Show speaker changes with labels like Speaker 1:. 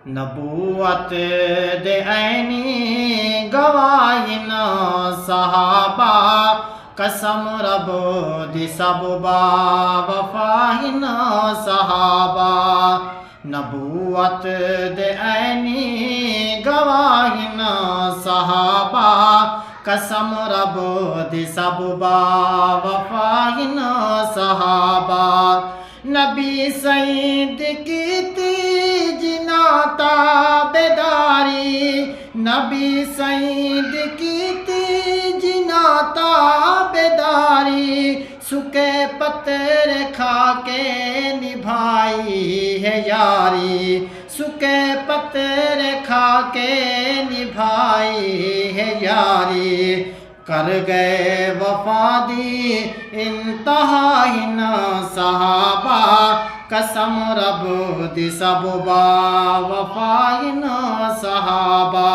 Speaker 1: नबूवत दे ऐनी गवाहिन सहाबा कसम रब दी सब बा वफाहिन सहाबा नबूवत दे ऐनी गवाहिन सहाबा कसम रब दी सब बा वफाहिन सहाबा नबी सईद कीती जिनाता बेदारी नबी सईद कीती जिनाता बेदारी सुके पत्थर खा के निभाई है यारी सुके पत्थर खा के निभाई है यारी कर गए वफादी इंतहाइन सहाबा कसम रब दी सब बा वफाइन सहाबा।